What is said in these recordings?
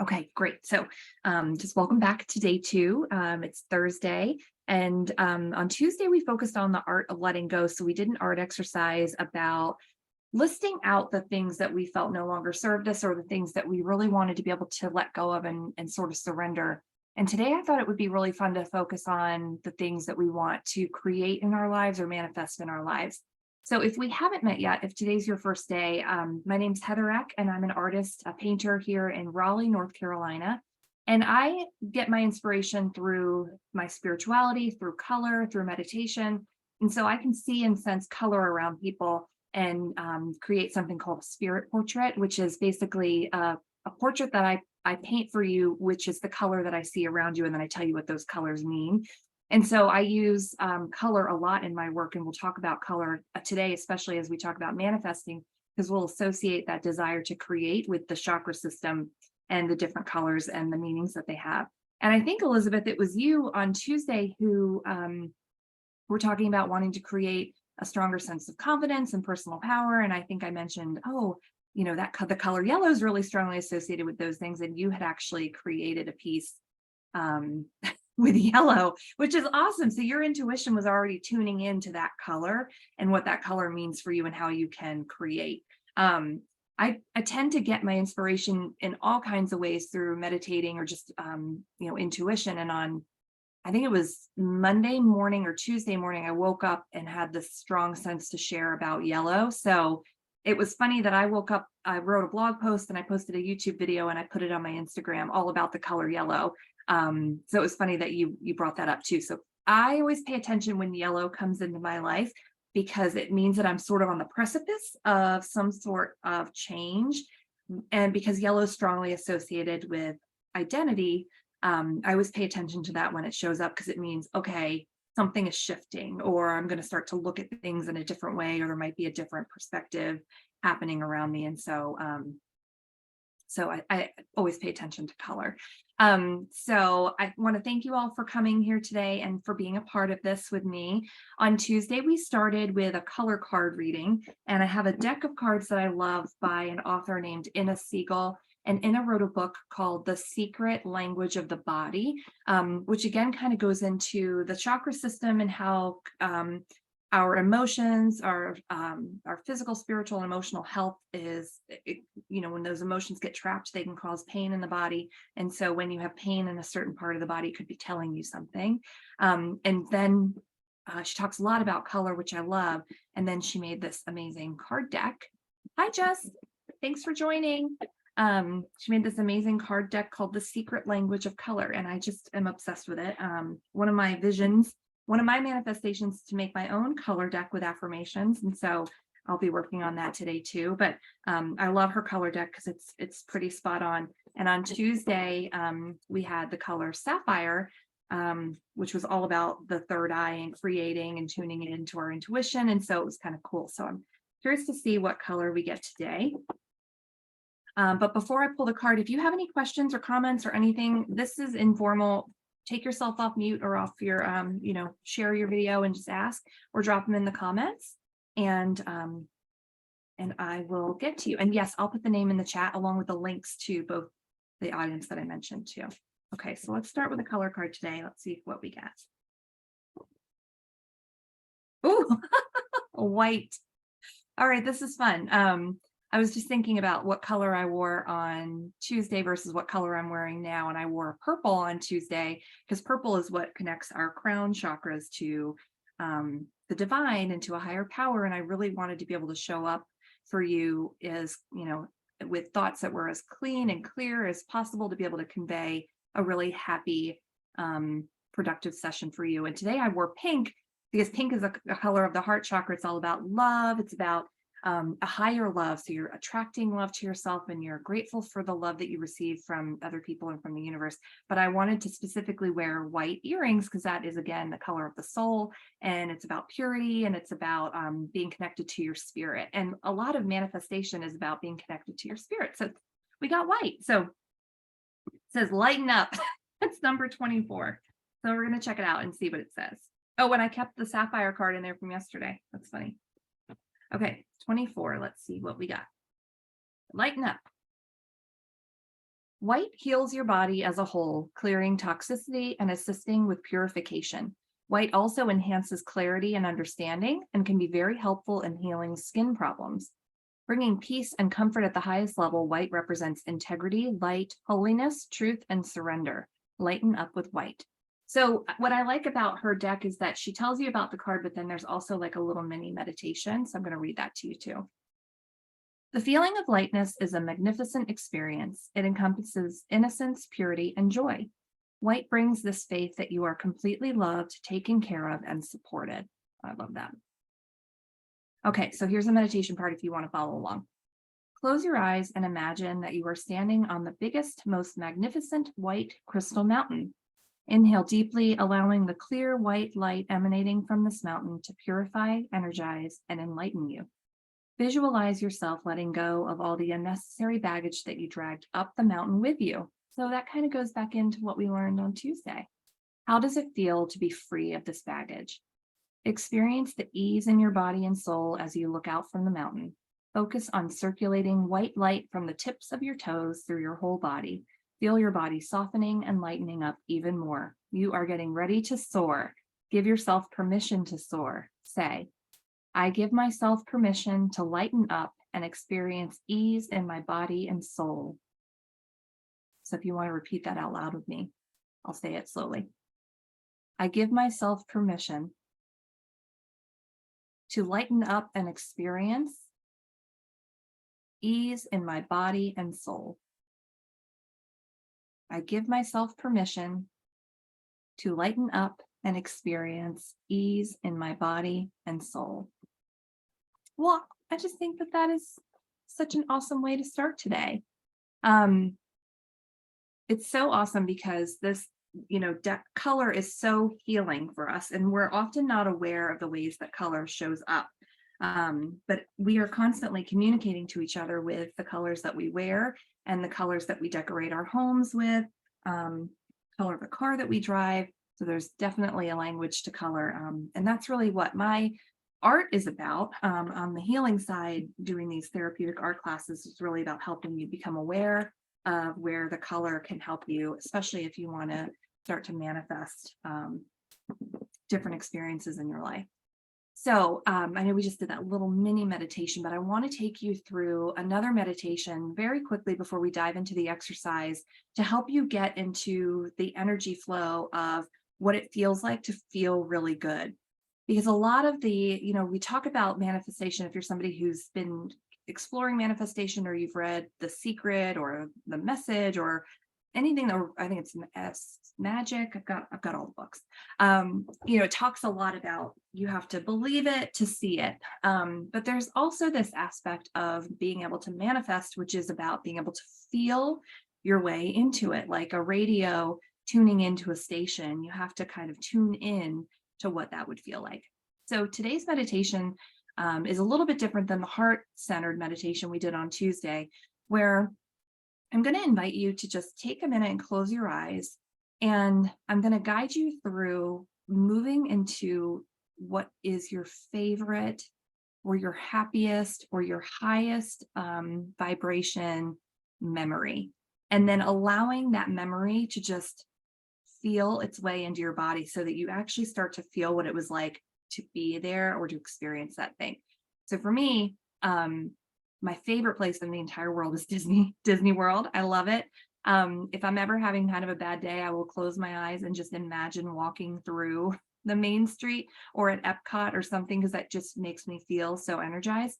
Okay, great. So, just welcome back to day two. It's Thursday, and on Tuesday we focused on the art of letting go. So we did an art exercise about listing out the things that we felt no longer served us, or the things that we really wanted to be able to let go of and sort of surrender. And today I thought it would be really fun to focus on the things that we want to create in our lives or manifest in our lives. So if we haven't met yet, if today's your first day, my name's Heather Eck, and I'm an artist, a painter here in Raleigh, North Carolina. And I get my inspiration through my spirituality, through color, through meditation. And so I can see and sense color around people and create something called a spirit portrait, which is basically a portrait that I paint for you, which is the color that I see around you. And then I tell you what those colors mean. And so I use color a lot in my work, and we'll talk about color today, especially as we talk about manifesting, because we'll associate that desire to create with the chakra system and the different colors and the meanings that they have. And I think, Elizabeth, it was you on Tuesday who were talking about wanting to create a stronger sense of confidence and personal power. And I think I mentioned, oh, that the color yellow is really strongly associated with those things. And you had actually created a piece um, with yellow, which is awesome. So your intuition was already tuning into that color and what that color means for you and how you can create. I tend to get my inspiration in all kinds of ways through meditating or just intuition. And on I think it was Monday morning or Tuesday morning, I woke up and had this strong sense to share about yellow. So it was funny that I woke up, I wrote a blog post and I posted a YouTube video and I put it on my Instagram all about the color yellow. So it was funny that you brought that up too. So I always pay attention when yellow comes into my life because it means that I'm sort of on the precipice of some sort of change. And because yellow is strongly associated with identity, I always pay attention to that when it shows up because it means, okay, something is shifting, or I'm going to start to look at things in a different way, or there might be a different perspective happening around me. And so I always pay attention to color. So I want to thank you all for coming here today and for being a part of this with me. On Tuesday, we started with a color card reading, and I have a deck of cards that I love by an author named Inna Siegel. And Inna wrote a book called The Secret Language of the Body, which again kind of goes into the chakra system and how our emotions, our physical, spiritual, and emotional health when those emotions get trapped, they can cause pain in the body. And so when you have pain in a certain part of the body, it could be telling you something. And then she talks a lot about color, which I love. And then she made this amazing card deck. Hi, Jess. Thanks for joining. She made this amazing card deck called The Secret Language of Color, and I just am obsessed with it. One of my visions, one of my manifestations, to make my own color deck with affirmations, and so I'll be working on that today too. But I love her color deck because it's pretty spot on. And on Tuesday, we had the color Sapphire, which was all about the third eye and creating and tuning it into our intuition, and so it was kind of cool. So I'm curious to see what color we get today. But before I pull the card, if you have any questions or comments or anything, this is informal. Take yourself off mute or off your, share your video and just ask or drop them in the comments. And I will get to you. And yes, I'll put the name in the chat along with the links to both the items that I mentioned too. Okay, so let's start with a color card today. Let's see what we get. Ooh, white. All right, this is fun. I was just thinking about what color I wore on Tuesday versus what color I'm wearing now. And I wore purple on Tuesday because purple is what connects our crown chakras to the divine and to a higher power. And I really wanted to be able to show up for you as, with thoughts that were as clean and clear as possible to be able to convey a really happy, productive session for you. And today I wore pink because pink is a color of the heart chakra. It's all about love. It's about a higher love. So you're attracting love to yourself and you're grateful for the love that you receive from other people and from the universe. But I wanted to specifically wear white earrings because that is, again, the color of the soul. And it's about purity and it's about being connected to your spirit. And a lot of manifestation is about being connected to your spirit. So we got white. So it says lighten up. It's number 24. So we're going to check it out and see what it says. Oh, and I kept the sapphire card in there from yesterday. That's funny. Okay, 24. Let's see what we got. Lighten up. White heals your body as a whole, clearing toxicity and assisting with purification. White also enhances clarity and understanding and can be very helpful in healing skin problems. Bringing peace and comfort at the highest level, white represents integrity, light, holiness, truth, and surrender. Lighten up with white. So what I like about her deck is that she tells you about the card, but then there's also like a little mini meditation. So I'm going to read that to you too. The feeling of lightness is a magnificent experience. It encompasses innocence, purity, and joy. White brings this faith that you are completely loved, taken care of, and supported. I love that. Okay, so here's a meditation part if you want to follow along. Close your eyes and imagine that you are standing on the biggest, most magnificent white crystal mountain. Inhale deeply, allowing the clear white light emanating from this mountain to purify, energize, and enlighten you. Visualize yourself letting go of all the unnecessary baggage that you dragged up the mountain with you. So that kind of goes back into what we learned on Tuesday. How does it feel to be free of this baggage? Experience the ease in your body and soul as you look out from the mountain. Focus on circulating white light from the tips of your toes through your whole body. Feel your body softening and lightening up even more. You are getting ready to soar. Give yourself permission to soar. Say, I give myself permission to lighten up and experience ease in my body and soul. So if you want to repeat that out loud with me, I'll say it slowly. I give myself permission to lighten up and experience ease in my body and soul. I give myself permission to lighten up and experience ease in my body and soul. Well, I just think that that is such an awesome way to start today. It's so awesome because this, color is so healing for us, and we're often not aware of the ways that color shows up. But we are constantly communicating to each other with the colors that we wear and the colors that we decorate our homes with, color of the car that we drive. So there's definitely a language to color. And that's really what my art is about. On the healing side, doing these therapeutic art classes is really about helping you become aware of where the color can help you, especially if you want to start to manifest different experiences in your life. So I know we just did that little mini meditation, but I want to take you through another meditation very quickly before we dive into the exercise to help you get into the energy flow of what it feels like to feel really good. Because a lot of we talk about manifestation. If you're somebody who's been exploring manifestation, or you've read The Secret or The Message or anything, or I think it's Magic. I've got all the books. It talks a lot about you have to believe it to see it. But there's also this aspect of being able to manifest, which is about being able to feel your way into it, like a radio tuning into a station. You have to kind of tune in to what that would feel like. So today's meditation is a little bit different than the heart-centered meditation we did on Tuesday, where I'm going to invite you to just take a minute and close your eyes, and I'm going to guide you through moving into what is your favorite or your happiest or your highest vibration memory, and then allowing that memory to just feel its way into your body so that you actually start to feel what it was like to be there or to experience that thing. So for me, my favorite place in the entire world is Disney World. I love it. If I'm ever having kind of a bad day, I will close my eyes and just imagine walking through the main street or at Epcot or something, because that just makes me feel so energized.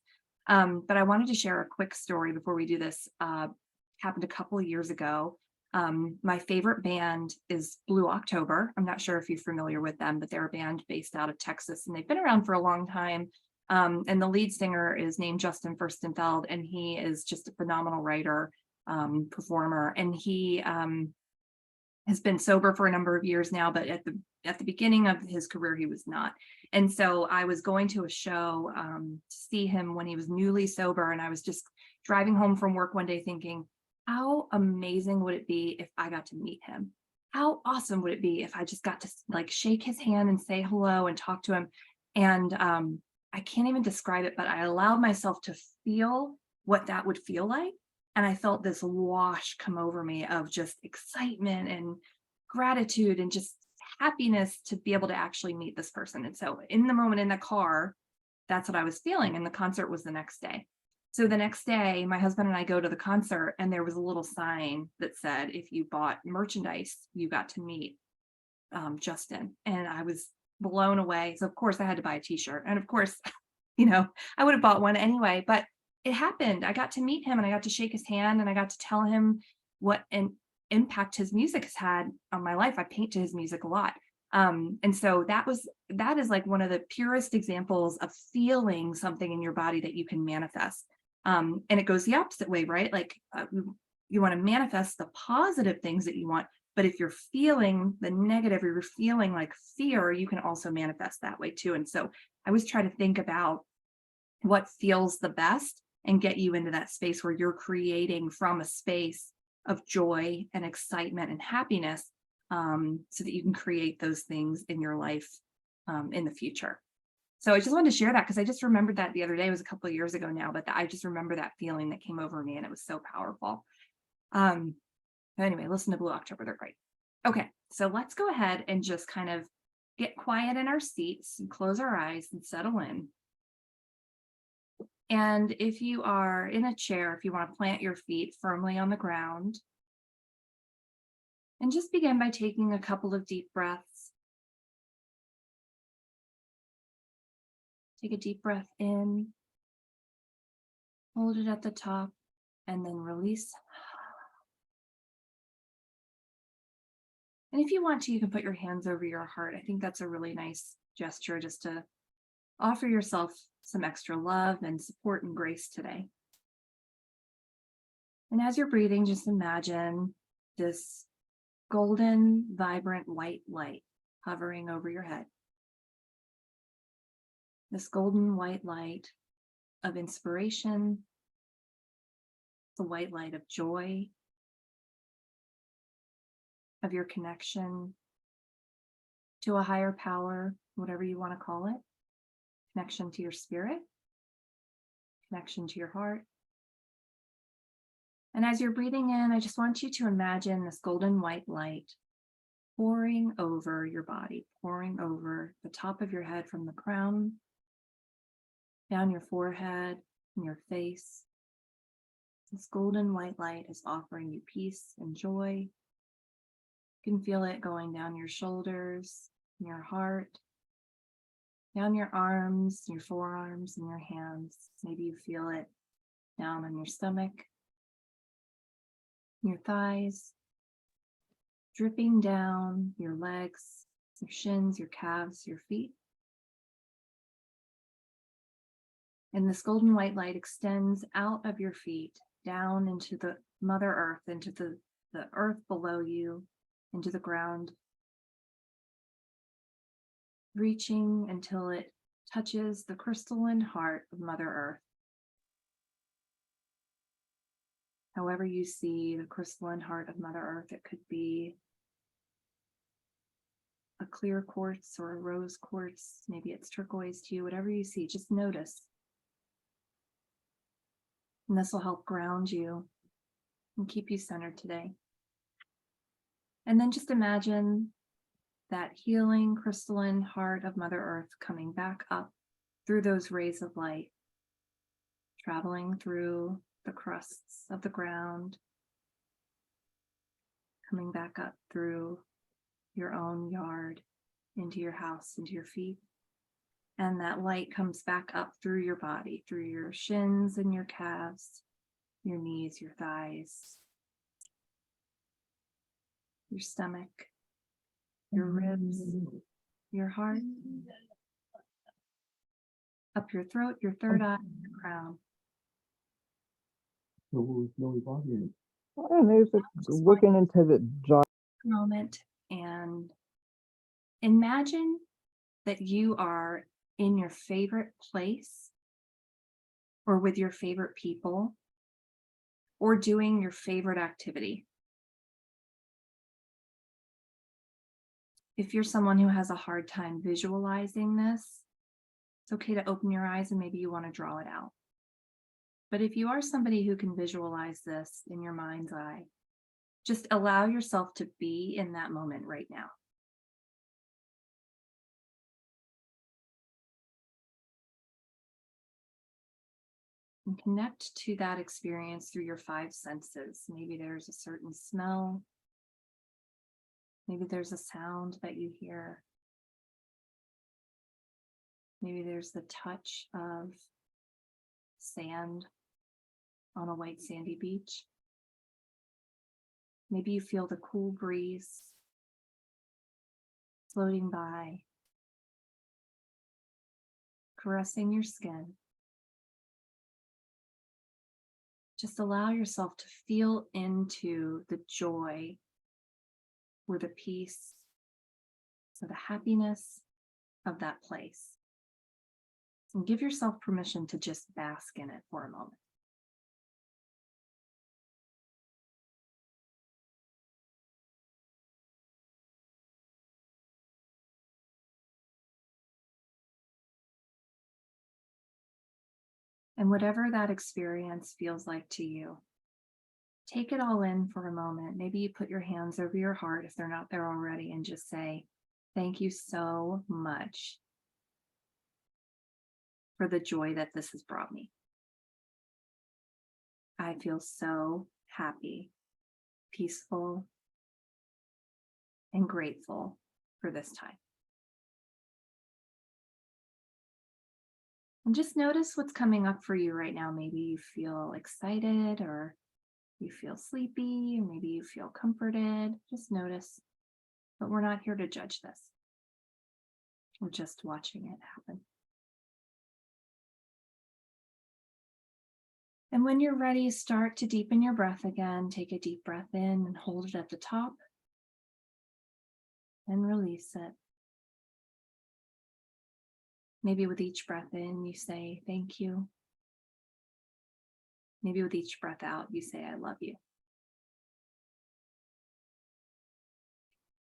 But I wanted to share a quick story before we do this. Happened a couple of years ago. My favorite band is Blue October. I'm not sure if you're familiar with them, but they're a band based out of Texas, and they've been around for a long time. And the lead singer is named Justin Furstenfeld, and he is just a phenomenal writer, performer. And he has been sober for a number of years now, but at the beginning of his career, he was not. And so I was going to a show to see him when he was newly sober, and I was just driving home from work one day thinking, how amazing would it be if I got to meet him? How awesome would it be if I just got to like shake his hand and say hello and talk to him? And I can't even describe it, but I allowed myself to feel what that would feel like. And I felt this wash come over me of just excitement and gratitude and just happiness to be able to actually meet this person. And so in the moment in the car, that's what I was feeling. And the concert was the next day. So the next day, my husband and I go to the concert, and there was a little sign that said, if you bought merchandise, you got to meet Justin. And I was blown away. So, of course, I had to buy a t shirt. And of course, I would have bought one anyway, but it happened. I got to meet him and I got to shake his hand and I got to tell him what an impact his music has had on my life. I paint to his music a lot. And so that is like one of the purest examples of feeling something in your body that you can manifest. And it goes the opposite way, right? Like you want to manifest the positive things that you want, but if you're feeling the negative, or you're feeling like fear, you can also manifest that way too. And so I always try to think about what feels the best and get you into that space where you're creating from a space of joy and excitement and happiness, so that you can create those things in your life in the future. So I just wanted to share that because I just remembered that the other day. It was a couple of years ago now, but I just remember that feeling that came over me and it was so powerful. Anyway, listen to Blue October. They're great. Okay, so let's go ahead and just kind of get quiet in our seats and close our eyes and settle in. And if you are in a chair, if you want to plant your feet firmly on the ground, and just begin by taking a couple of deep breaths. Take a deep breath in, hold it at the top, and then release. And if you want to, you can put your hands over your heart. I think that's a really nice gesture just to offer yourself some extra love and support and grace today. And as you're breathing, just imagine this golden, vibrant white light hovering over your head. This golden white light of inspiration, the white light of joy, of your connection to a higher power, whatever you want to call it, connection to your spirit, connection to your heart. And as you're breathing in, I just want you to imagine this golden white light pouring over your body, pouring over the top of your head from the crown, down your forehead, and your face. This golden white light is offering you peace and joy. You can feel it going down your shoulders, your heart, down your arms, your forearms, and your hands. Maybe you feel it down on your stomach, your thighs, dripping down your legs, your shins, your calves, your feet. And this golden white light extends out of your feet, down into the Mother Earth, into the earth below you, into the ground, reaching until it touches the crystalline heart of Mother Earth. However you see the crystalline heart of Mother Earth, it could be a clear quartz or a rose quartz, maybe it's turquoise to you, whatever you see, just notice. And this will help ground you and keep you centered today. And then just imagine that healing crystalline heart of Mother Earth coming back up through those rays of light, traveling through the crusts of the ground, coming back up through your own yard, into your house, into your feet. And that light comes back up through your body, through your shins and your calves, your knees, your thighs, your stomach, your ribs, your heart, up your throat, your third eye, your crown. And there's looking into the jaw. Moment and imagine that you are in your favorite place or with your favorite people or doing your favorite activity. If you're someone who has a hard time visualizing this, it's okay to open your eyes and maybe you want to draw it out. But if you are somebody who can visualize this in your mind's eye, just allow yourself to be in that moment right now. And connect to that experience through your five senses. Maybe there's a certain smell. Maybe there's a sound that you hear. Maybe there's the touch of sand on a white sandy beach. Maybe you feel the cool breeze floating by, caressing your skin. Just allow yourself to feel into the joy or the peace or the happiness of that place. And give yourself permission to just bask in it for a moment. And whatever that experience feels like to you, take it all in for a moment. Maybe you put your hands over your heart if they're not there already and just say, thank you so much for the joy that this has brought me. I feel so happy, peaceful, and grateful for this time. And just notice what's coming up for you right now. Maybe you feel excited, or you feel sleepy, or maybe you feel comforted. Just notice. But we're not here to judge this. We're just watching it happen. And when you're ready, start to deepen your breath again. Take a deep breath in and hold it at the top. And release it. Maybe with each breath in, you say, thank you. Maybe with each breath out, you say, I love you.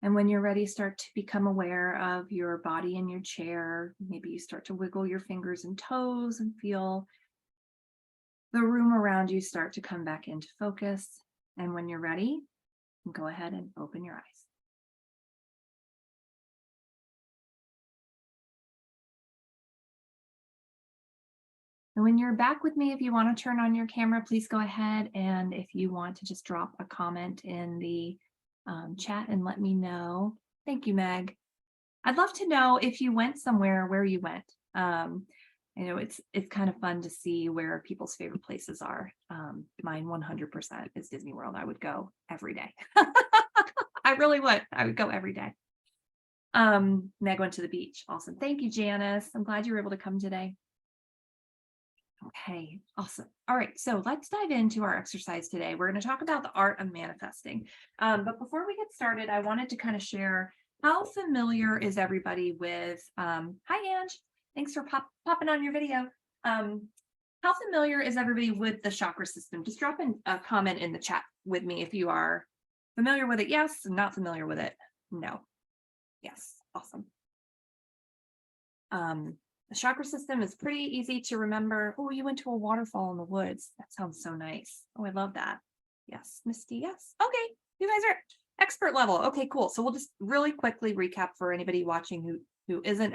And when you're ready, start to become aware of your body in your chair. Maybe you start to wiggle your fingers and toes and feel the room around you start to come back into focus. And when you're ready, go ahead and open your eyes. And when you're back with me, if you want to turn on your camera, please go ahead. And if you want to just drop a comment in the chat and let me know. Thank you, Meg. I'd love to know if you went somewhere, where you went. I know it's kind of fun to see where people's favorite places are. Mine 100% is Disney World. I would go every day. I really would. I would go every day. Meg went to the beach. Awesome. Thank you, Janice. I'm glad you were able to come today. Okay, awesome. All right, so let's dive into our exercise today. We're going to talk about the art of manifesting. But before we get started, I wanted to kind of share how familiar is everybody with, hi, Ange. Thanks for popping on your video. How familiar is everybody with the chakra system? Just drop in a comment in the chat with me if you are familiar with it. Yes, not familiar with it. No. Yes, awesome. The chakra system is pretty easy to remember. Oh, you went to a waterfall in the woods. That sounds so nice. Oh, I love that. Yes, Misty, yes. Okay, you guys are expert level. Okay, cool. So we'll just really quickly recap for anybody watching who isn't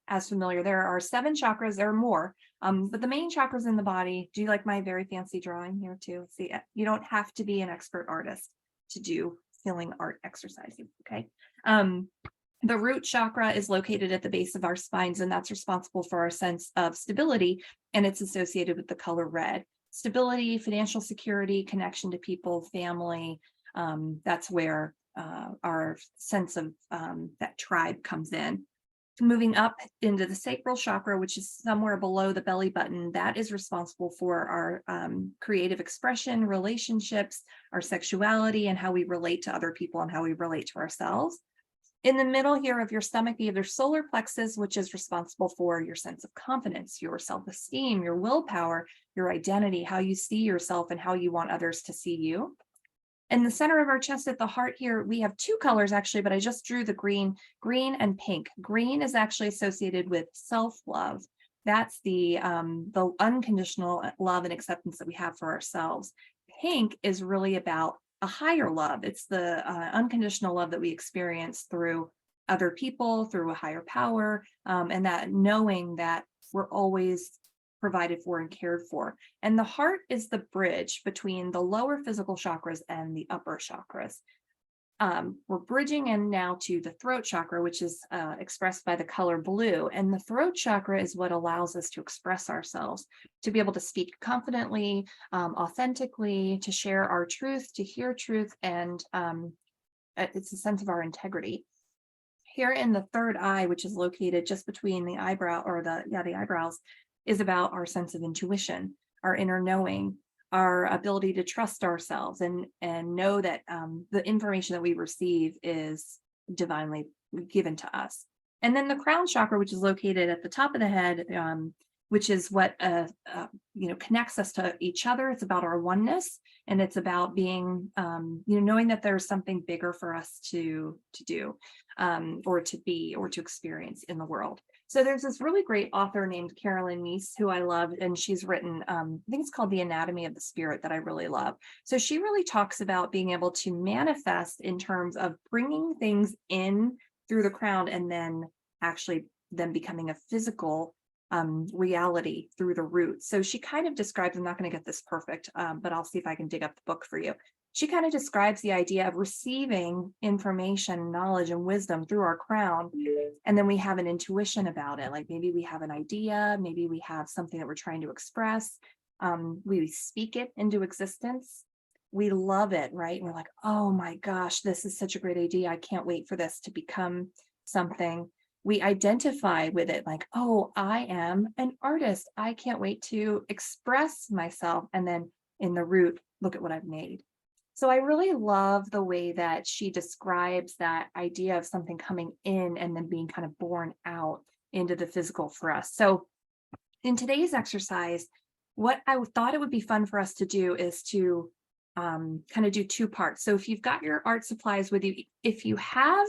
as familiar. There are 7 chakras. There are more, but the main chakras in the body. Do you like my very fancy drawing here too? See, you don't have to be an expert artist to do healing art exercises, okay? The root chakra is located at the base of our spines, and that's responsible for our sense of stability, and it's associated with the color red. Stability, financial security, connection to people, family, that's where our sense of that tribe comes in. Moving up into the sacral chakra, which is somewhere below the belly button, that is responsible for our creative expression, relationships, our sexuality, and how we relate to other people and how we relate to ourselves. In the middle here of your stomach, you have your solar plexus, which is responsible for your sense of confidence, your self-esteem, your willpower, your identity, how you see yourself and how you want others to see you. In the center of our chest at the heart here, we have 2 colors actually, but I just drew the green and pink. Green is actually associated with self-love. That's the unconditional love and acceptance that we have for ourselves. Pink is really about a higher love. It's the unconditional love that we experience through other people, through a higher power, and that knowing that we're always provided for and cared for. And the heart is the bridge between the lower physical chakras and the upper chakras. We're bridging in now to the throat chakra, which is expressed by the color blue. And the throat chakra is what allows us to express ourselves, to be able to speak confidently, authentically, to share our truth, to hear truth, and it's a sense of our integrity. Here in the third eye, which is located just between the eyebrow or the eyebrows, is about our sense of intuition, our inner knowing, our ability to trust ourselves and know that the information that we receive is divinely given to us. And then the crown chakra, which is located at the top of the head, which is what connects us to each other. It's about our oneness, and it's about being knowing that there's something bigger for us to do, or to be, or to experience in the world. So there's this really great author named Carolyn Meese who I love, and she's written, I think it's called The Anatomy of the Spirit, that I really love. So she really talks about being able to manifest in terms of bringing things in through the crown and then actually them becoming a physical reality through the roots. So she kind of describes, I'm not going to get this perfect, but I'll see if I can dig up the book for you. She kind of describes the idea of receiving information, knowledge, and wisdom through our crown. And then we have an intuition about it. Like maybe we have an idea, maybe we have something that we're trying to express. We speak it into existence. We love it, right? We're like, oh my gosh, this is such a great idea. I can't wait for this to become something. We identify with it like, oh, I am an artist. I can't wait to express myself. And then in the root, look at what I've made. So I really love the way that she describes that idea of something coming in and then being kind of born out into the physical for us. So in today's exercise, what I thought it would be fun for us to do is to kind of do two parts. So if you've got your art supplies with you, if you have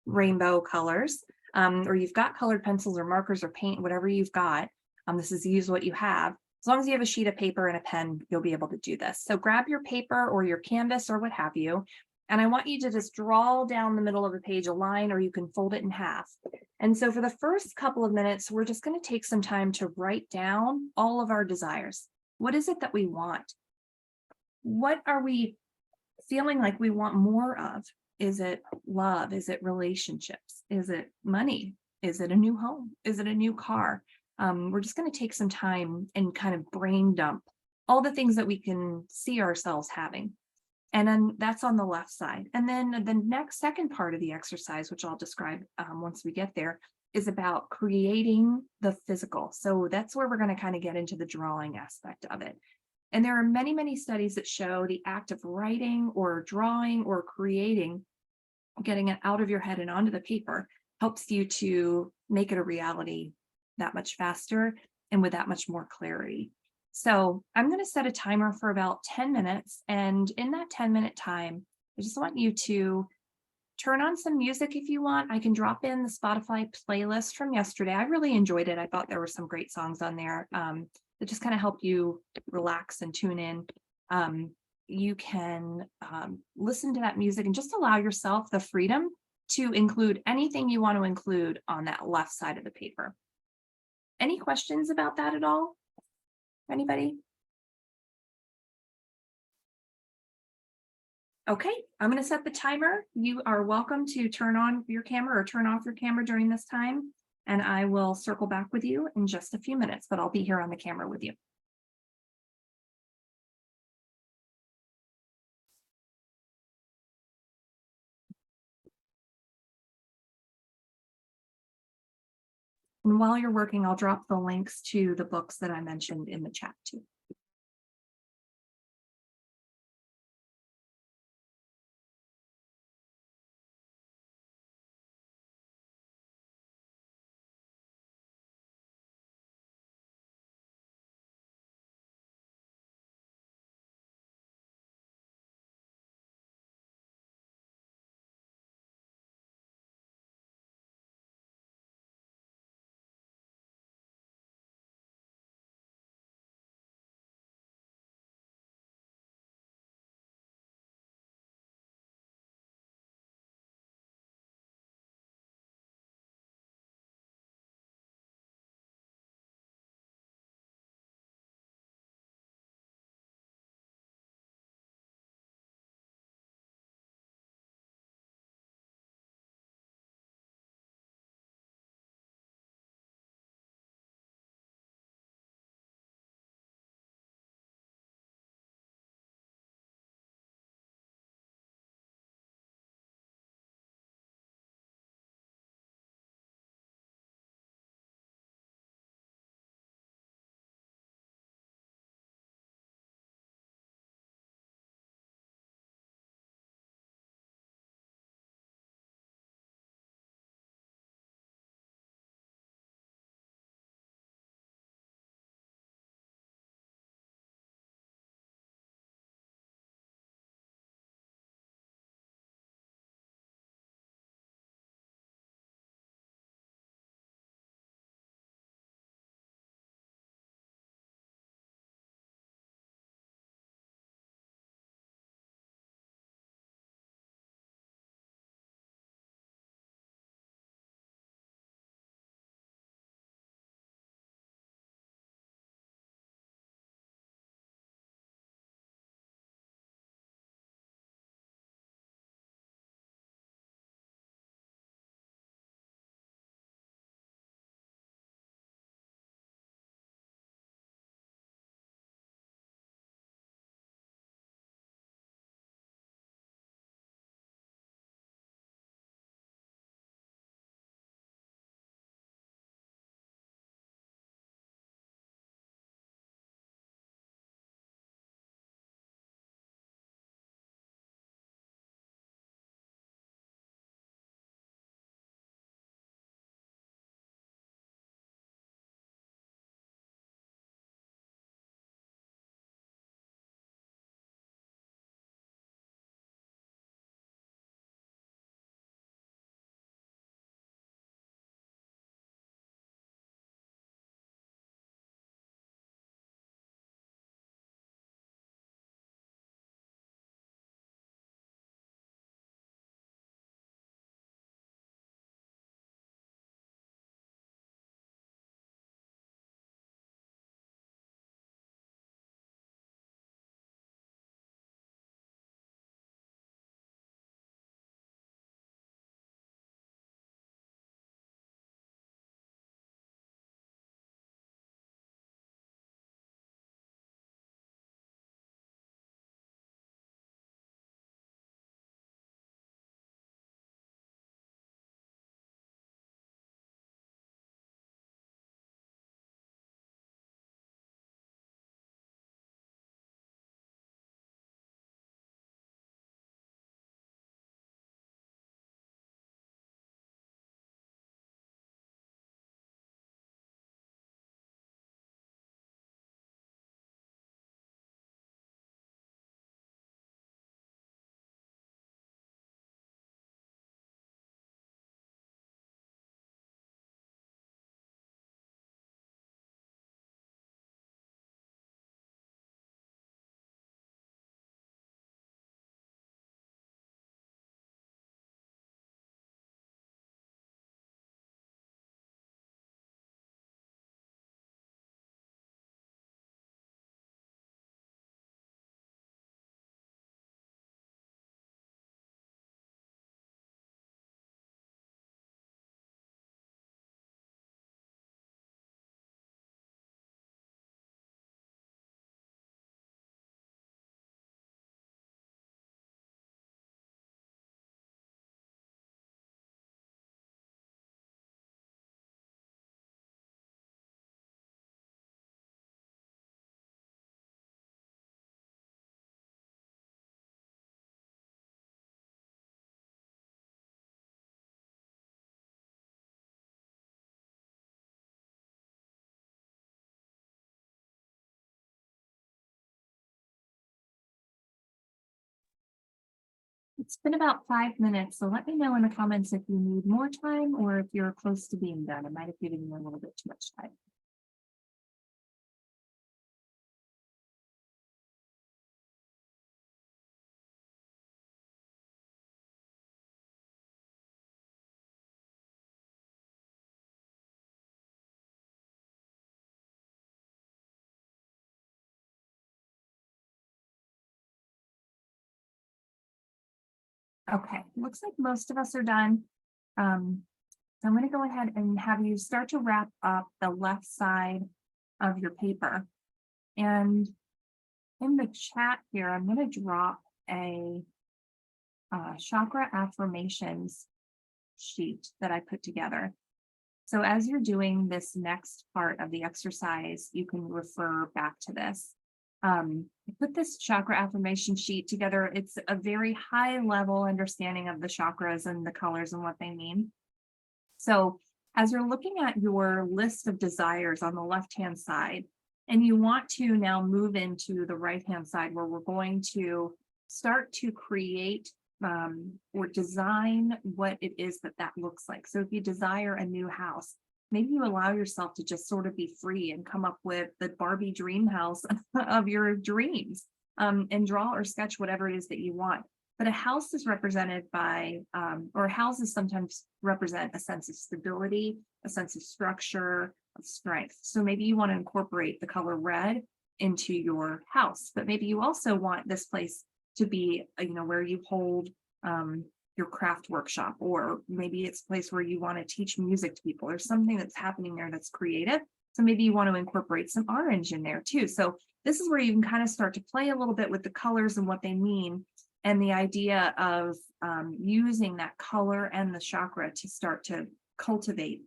rainbow colors, or you've got colored pencils or markers or paint, whatever you've got, this is use what you have. As long as you have a sheet of paper and a pen, you'll be able to do this. So grab your paper or your canvas or what have you. And I want you to just draw down the middle of the page a line, or you can fold it in half. And so for the first couple of minutes, we're just going to take some time to write down all of our desires. What is it that we want? What are we feeling like we want more of? Is it love? Is it relationships? Is it money? Is it a new home? Is it a new car? We're just going to take some time and kind of brain dump all the things that we can see ourselves having. And then that's on the left side. And then the second part of the exercise, which I'll describe once we get there, is about creating the physical. So that's where we're going to kind of get into the drawing aspect of it. And there are many, many studies that show the act of writing or drawing or creating, getting it out of your head and onto the paper, helps you to make it a reality that much faster and with that much more clarity. So I'm going to set a timer for about 10 minutes. And in that 10-minute time, I just want you to turn on some music if you want. I can drop in the Spotify playlist from yesterday. I really enjoyed it. I thought there were some great songs on there that just kind of help you relax and tune in. You can listen to that music and just allow yourself the freedom to include anything you want to include on that left side of the paper. Any questions about that at all? Anybody? Okay, I'm going to set the timer. You are welcome to turn on your camera or turn off your camera during this time, and I will circle back with you in just a few minutes, but I'll be here on the camera with you. And while you're working, I'll drop the links to the books that I mentioned in the chat too. It's been about 5 minutes, so let me know in the comments if you need more time or if you're close to being done. I might have given you a little bit too much time. Okay, looks like most of us are done. Um, so I'm going to go ahead and have you start to wrap up the left side of your paper. And in the chat here, I'm going to drop a chakra affirmations sheet that I put together. So as you're doing this next part of the exercise, you can refer back to this. I put this chakra affirmation sheet together. It's a very high level understanding of the chakras and the colors and what they mean. So as you're looking at your list of desires on the left-hand side, and you want to now move into the right-hand side where we're going to start to create or design what it is that that looks like. So if you desire a new house, maybe you allow yourself to just sort of be free and come up with the Barbie dream house of your dreams, and draw or sketch whatever it is that you want. But a house is represented by, or houses sometimes represent a sense of stability, a sense of structure, of strength. So maybe you want to incorporate the color red into your house, but maybe you also want this place to be, where you hold your craft workshop, or maybe it's a place where you want to teach music to people. There's something that's happening there that's creative. So maybe you want to incorporate some orange in there too. So this is where you can kind of start to play a little bit with the colors and what they mean, and the idea of using that color and the chakra to start to cultivate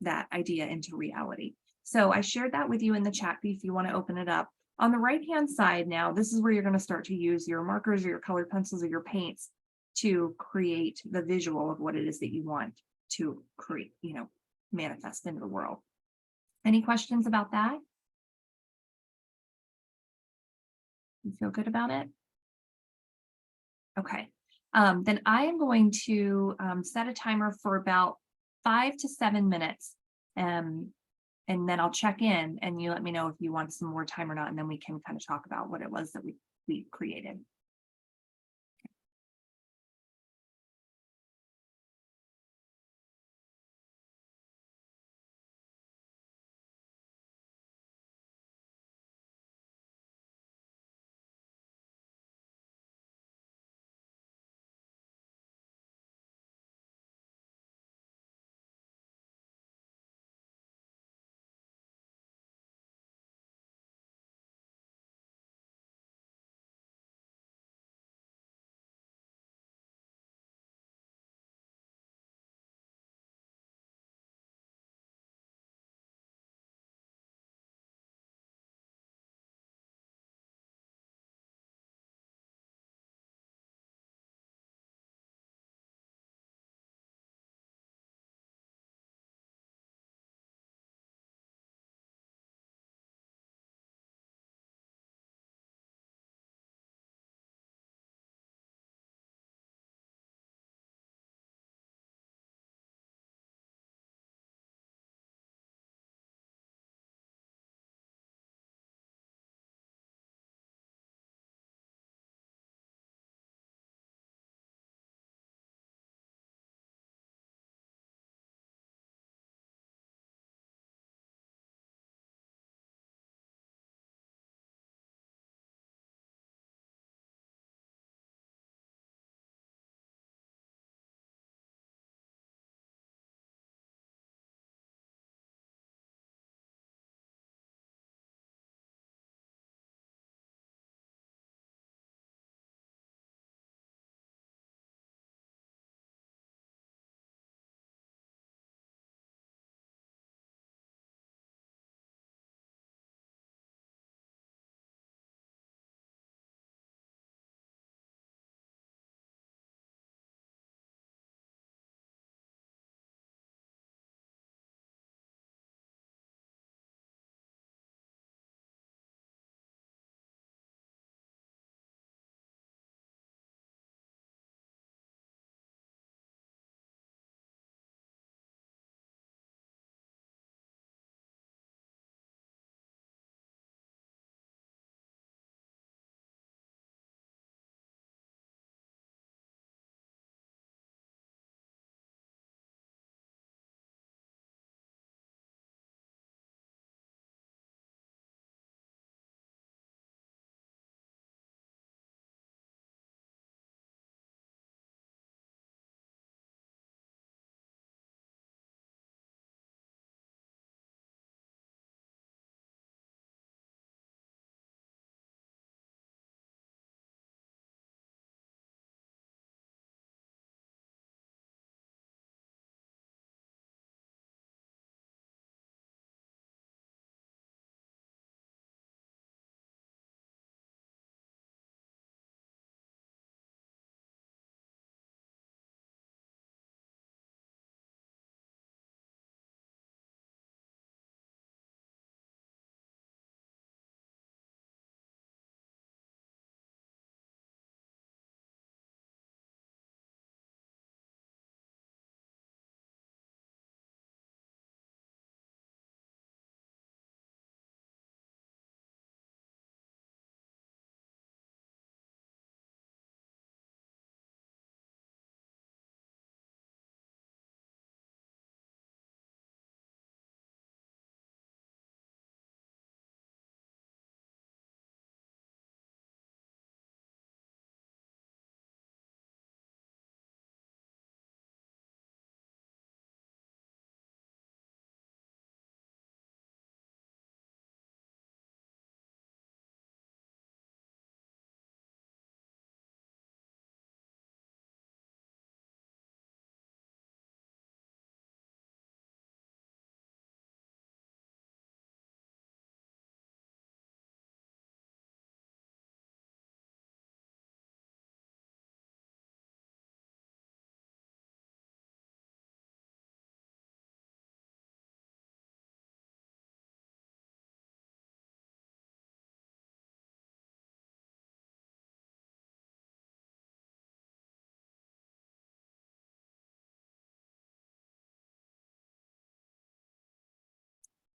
that idea into reality. So I shared that with you in the chat if you want to open it up. On the right-hand side now, this is where you're going to start to use your markers or your colored pencils or your paints to create the visual of what it is that you want to create, manifest into the world. Any questions about that? You feel good about it? Okay. Then I am going to set a timer for about 5 to 7 minutes. And then I'll check in and you let me know if you want some more time or not. And then we can kind of talk about what it was that we created.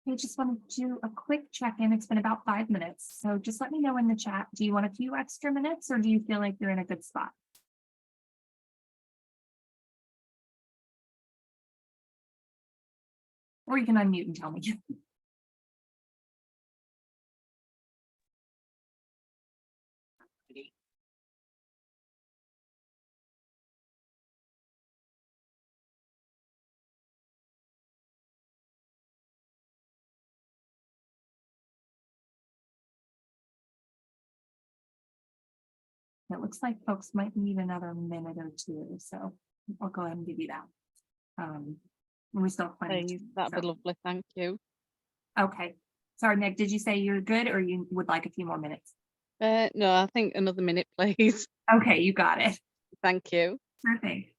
I just want to do a quick check-in. It's been about 5 minutes. So just let me know in the chat. Do you want a few extra minutes or do you feel like you're in a good spot? Or you can unmute and tell me. It looks like folks might need another minute or two. So I'll go ahead and give you that. We still have plenty of Please, time, that'd be so. lovely. Thank you. Okay. Sorry, Nick, did you say you're good or you would like a few more minutes? No, I think another minute, please. Okay, you got it. Thank you. Sure thing.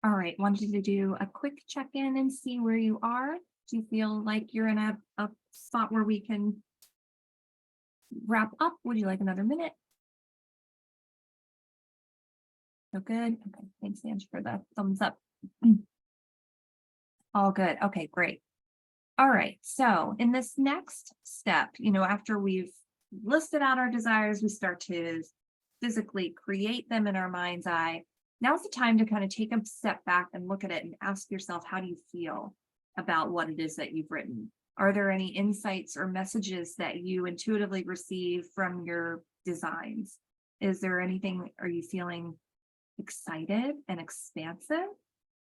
All right, wanted to do a quick check-in and see where you are. Do you feel like you're in a spot where we can wrap up? Would you like another minute? So good. Okay. Thanks, Ange, for the thumbs up. All good. Okay, great. All right. So in this next step, after we've listed out our desires, we start to physically create them in our mind's eye. Now's the time to kind of take a step back and look at it and ask yourself, how do you feel about what it is that you've written? Are there any insights or messages that you intuitively receive from your designs? Is there anything, are you feeling excited and expansive?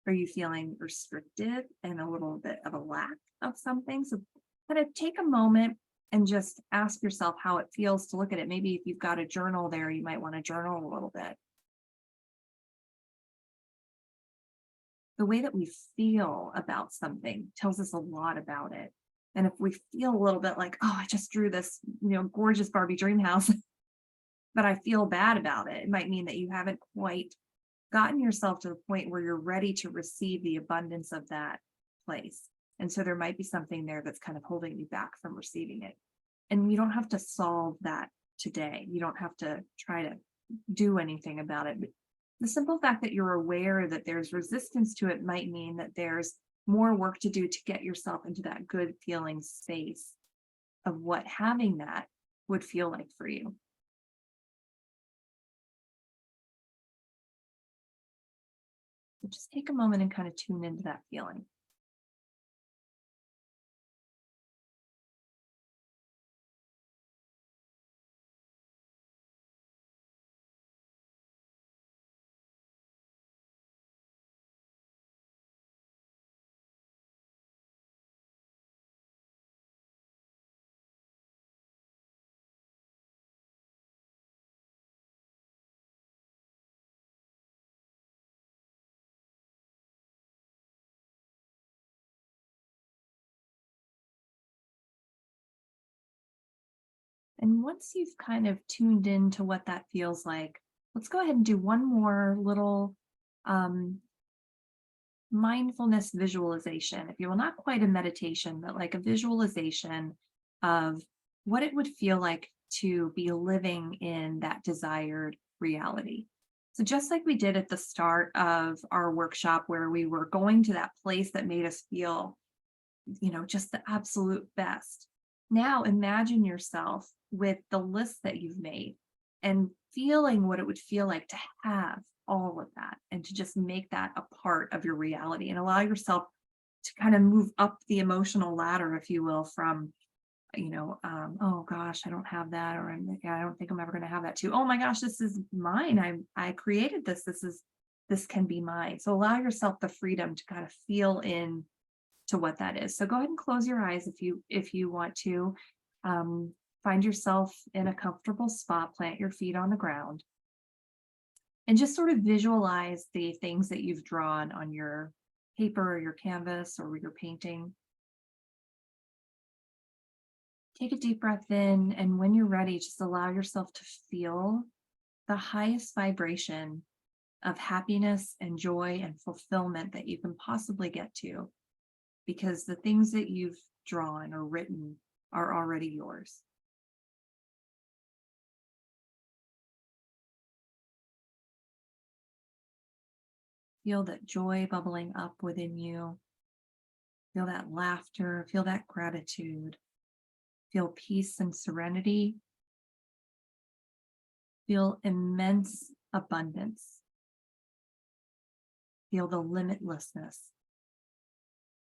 Are you feeling restricted and a little bit of a lack of something? So kind of take a moment and just ask yourself how it feels to look at it. Maybe if you've got a journal there, you might want to journal a little bit. The way that we feel about something tells us a lot about it. And if we feel a little bit like, oh, I just drew this, gorgeous Barbie dream house, but I feel bad about it, it might mean that you haven't quite gotten yourself to the point where you're ready to receive the abundance of that place. And so there might be something there that's kind of holding you back from receiving it. And you don't have to solve that today. You don't have to try to do anything about it. But the simple fact that you're aware that there's resistance to it might mean that there's more work to do to get yourself into that good feeling space of what having that would feel like for you. So just take a moment and kind of tune into that feeling. And once you've kind of tuned into what that feels like, let's go ahead and do one more little mindfulness visualization, if you will, not quite a meditation, but like a visualization of what it would feel like to be living in that desired reality. So just like we did at the start of our workshop, where we were going to that place that made us feel, just the absolute best. Now imagine yourself with the list that you've made and feeling what it would feel like to have all of that and to just make that a part of your reality and allow yourself to kind of move up the emotional ladder, if you will, from, oh gosh, I don't have that, or I don't think I'm ever going to have that too. Oh my gosh, this is mine. I created this. This can be mine. So allow yourself the freedom to kind of feel in to what that is. So go ahead and close your eyes if you want to. Find yourself in a comfortable spot, plant your feet on the ground, and just sort of visualize the things that you've drawn on your paper or your canvas or your painting. Take a deep breath in, and when you're ready, just allow yourself to feel the highest vibration of happiness and joy and fulfillment that you can possibly get to, because the things that you've drawn or written are already yours. Feel that joy bubbling up within you. Feel that laughter, feel that gratitude. Feel peace and serenity. Feel immense abundance. Feel the limitlessness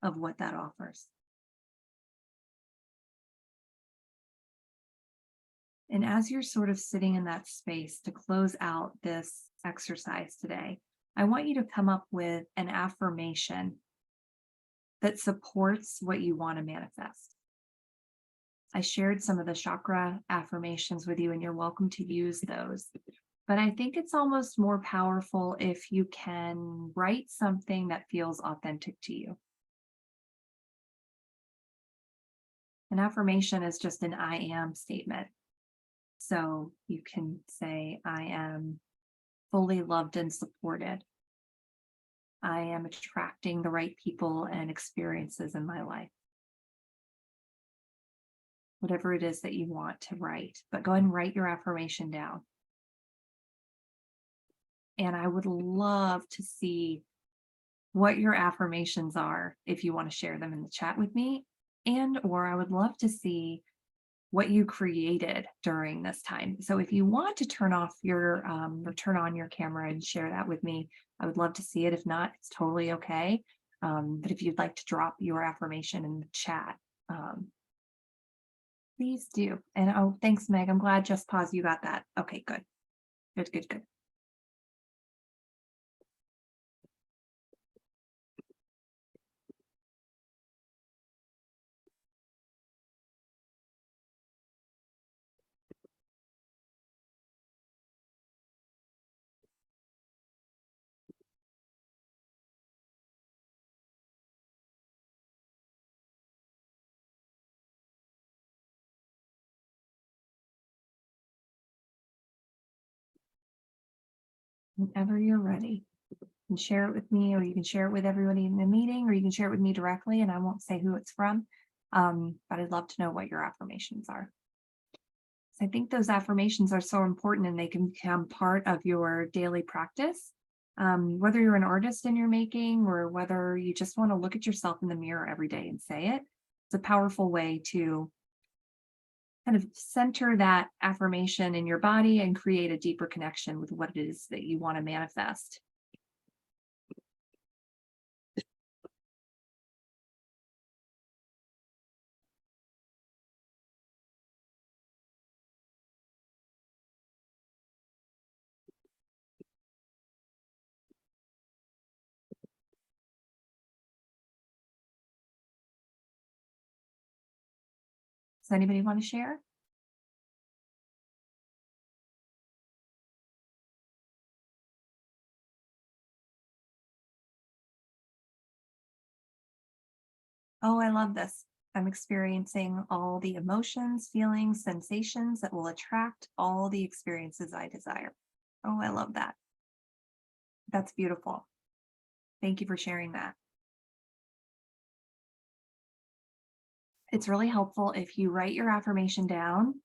of what that offers. And as you're sort of sitting in that space to close out this exercise today, I want you to come up with an affirmation that supports what you want to manifest. I shared some of the chakra affirmations with you, and you're welcome to use those. But I think it's almost more powerful if you can write something that feels authentic to you. An affirmation is just an I am statement. So you can say, I am fully loved and supported. I am attracting the right people and experiences in my life. Whatever it is that you want to write, but go ahead and write your affirmation down. And I would love to see what your affirmations are if you want to share them in the chat with me. And or I would love to see what you created during this time. So if you want to turn off your or turn on your camera and share that with me, I would love to see it. If not, it's totally okay. But if you'd like to drop your affirmation in the chat, please do. And oh, thanks, Meg. I'm glad Just Pause you got that. Okay, good. Good, good, good. Whenever you're ready. You can share it with me, or you can share it with everybody in the meeting, or you can share it with me directly, and I won't say who it's from. But I'd love to know what your affirmations are. So I think those affirmations are so important, and they can become part of your daily practice. Whether you're an artist in your making, or whether you just want to look at yourself in the mirror every day and say it, it's a powerful way to kind of center that affirmation in your body and create a deeper connection with what it is that you want to manifest. Does anybody want to share? Oh, I love this. I'm experiencing all the emotions, feelings, sensations that will attract all the experiences I desire. Oh, I love that. That's beautiful. Thank you for sharing that. It's really helpful if you write your affirmation down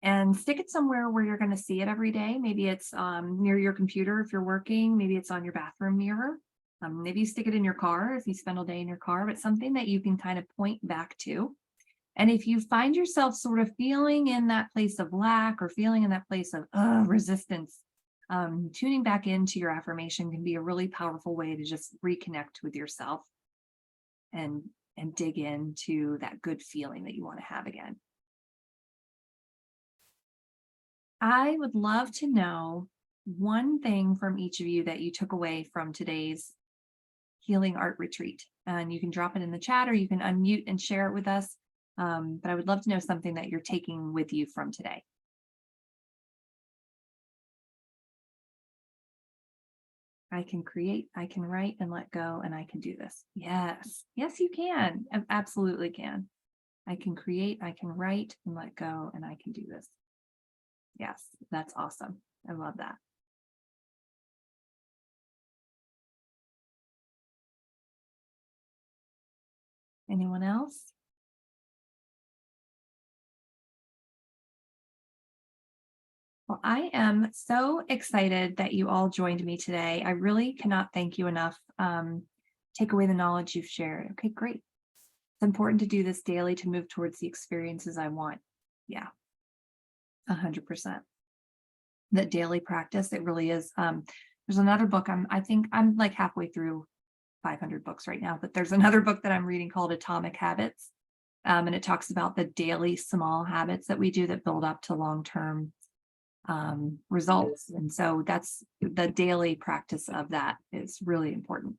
and stick it somewhere where you're going to see it every day. Maybe it's near your computer if you're working. Maybe it's on your bathroom mirror. Maybe you stick it in your car if you spend all day in your car, but something that you can kind of point back to. And if you find yourself sort of feeling in that place of lack, or feeling in that place of resistance, tuning back into your affirmation can be a really powerful way to just reconnect with yourself and dig into that good feeling that you want to have again. I would love to know one thing from each of you that you took away from today's healing art retreat. And you can drop it in the chat, or you can unmute and share it with us. But I would love to know something that you're taking with you from today. I can create, I can write and let go, and I can do this. Yes, yes, you can. Absolutely can. I can create, I can write and let go, and I can do this. Yes, that's awesome. I love that. Anyone else? Well, I am so excited that you all joined me today. I really cannot thank you enough. Take away the knowledge you've shared. Okay, great. It's important to do this daily to move towards the experiences I want. Yeah, 100%. That daily practice, it really is. There's another book. I think I'm like halfway through 500 books right now, but there's another book that I'm reading called Atomic Habits. And it talks about the daily small habits that we do that build up to long-term results. And so that's the daily practice of that is really important.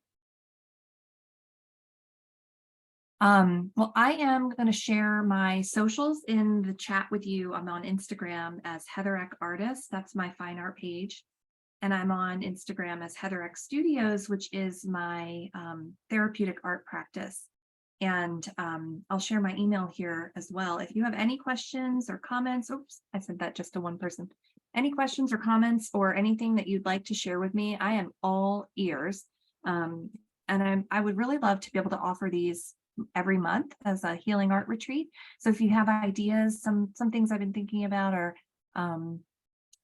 Well, I am going to share my socials in the chat with you. I'm on Instagram as Heather Eck Artist. That's my fine art page. And I'm on Instagram as Heather Eck Studios, which is my therapeutic art practice. And I'll share my email here as well. If you have any questions or comments, oops, I said that just to one person. Any questions or comments or anything that you'd like to share with me, I am all ears. And I would really love to be able to offer these every month as a healing art retreat. So if you have ideas, some things I've been thinking about are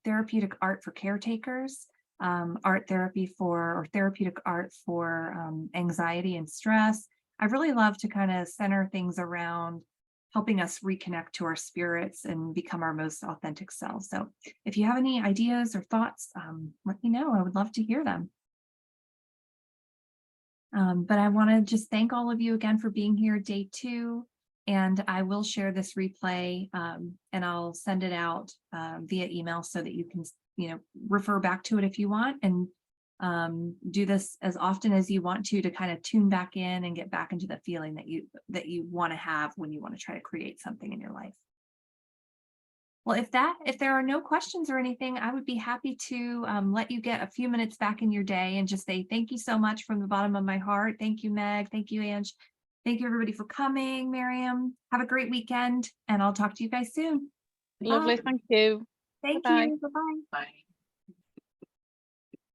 therapeutic art for caretakers. art therapy or therapeutic art for anxiety and stress. I really love to kind of center things around helping us reconnect to our spirits and become our most authentic selves. So if you have any ideas or thoughts, let me know. I would love to hear them. But I want to just thank all of you again for being here day 2. And I will share this replay and I'll send it out via email so that you can, refer back to it if you want, and do this as often as you want to kind of tune back in and get back into the feeling that you want to have when you want to try to create something in your life. Well, if there are no questions or anything, I would be happy to let you get a few minutes back in your day and just say thank you so much from the bottom of my heart. Thank you, Meg. Thank you, Ange. Thank you, everybody, for coming. Miriam, have a great weekend, and I'll talk to you guys soon. Lovely. Bye. Thank you. Thank Bye-bye. you. Bye-bye. Bye.